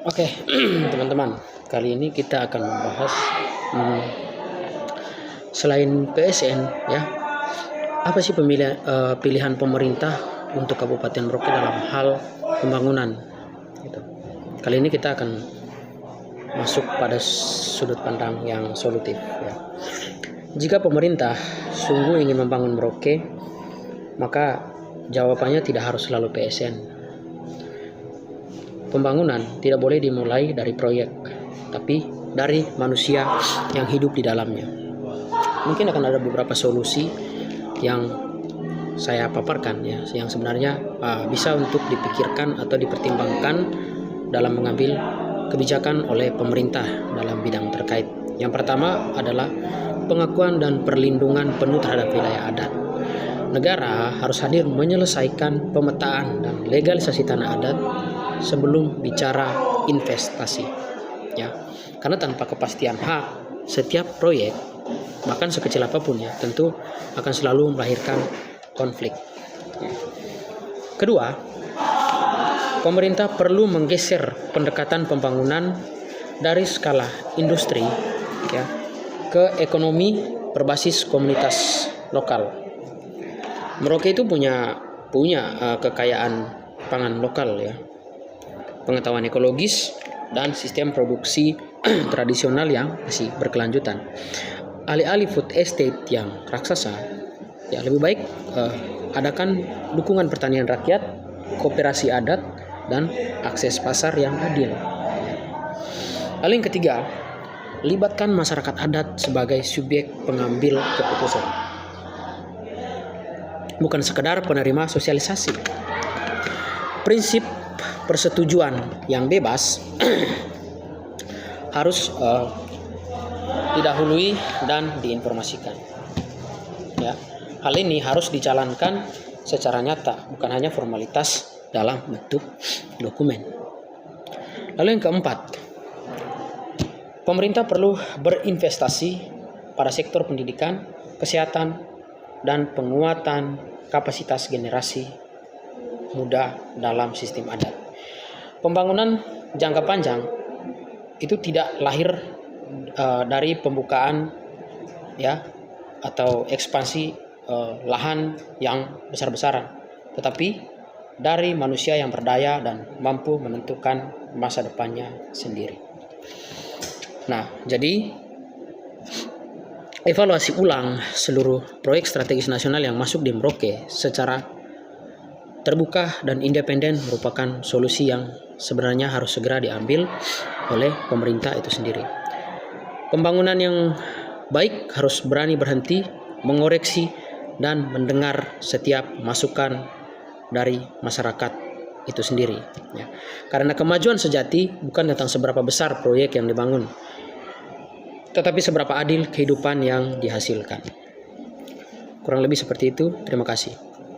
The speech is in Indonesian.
Oke, teman-teman, kali ini kita akan membahas selain PSN, ya, apa sih pilihan pemerintah untuk Kabupaten Merauke dalam hal pembangunan. Gitu. Kali ini kita akan masuk pada sudut pandang yang solutif. Ya. Jika pemerintah sungguh ingin membangun Merauke, maka jawabannya tidak harus selalu PSN. Pembangunan tidak boleh dimulai dari proyek, tapi dari manusia yang hidup di dalamnya. Mungkin akan ada beberapa solusi yang saya paparkan, ya, yang sebenarnya bisa untuk dipikirkan atau dipertimbangkan dalam mengambil kebijakan oleh pemerintah dalam bidang terkait. Yang pertama adalah pengakuan dan perlindungan penuh terhadap wilayah adat. Negara harus hadir menyelesaikan pemetaan dan legalisasi tanah adat sebelum bicara investasi, ya, karena tanpa kepastian hak, setiap proyek bahkan sekecil apapun, ya, tentu akan selalu melahirkan konflik. Kedua, pemerintah perlu menggeser pendekatan pembangunan dari skala industri, ya, ke ekonomi berbasis komunitas lokal. Merauke itu punya kekayaan pangan lokal, ya, pengetahuan ekologis dan sistem produksi tradisional yang masih berkelanjutan. Alih-alih food estate yang raksasa, ya, lebih baik adakan dukungan pertanian rakyat, koperasi adat, dan akses pasar yang adil. Lalu yang ketiga, libatkan masyarakat adat sebagai subjek pengambil keputusan, bukan sekedar penerima sosialisasi. Prinsip persetujuan yang bebas harus didahului dan diinformasikan. Ya, hal ini harus dijalankan secara nyata, bukan hanya formalitas dalam bentuk dokumen. Lalu yang keempat, pemerintah perlu berinvestasi pada sektor pendidikan, kesehatan, dan penguatan kapasitas generasi muda dalam sistem adat. Pembangunan jangka panjang itu tidak lahir dari pembukaan, ya, atau ekspansi lahan yang besar-besaran, tetapi dari manusia yang berdaya dan mampu menentukan masa depannya sendiri. Nah, jadi evaluasi ulang seluruh proyek strategis nasional yang masuk di Merauke secara terbuka dan independen merupakan solusi yang sebenarnya harus segera diambil oleh pemerintah itu sendiri. Pembangunan yang baik harus berani berhenti, mengoreksi, dan mendengar setiap masukan dari masyarakat itu sendiri. Ya. Karena kemajuan sejati bukan tentang seberapa besar proyek yang dibangun, tetapi seberapa adil kehidupan yang dihasilkan. Kurang lebih seperti itu. Terima kasih.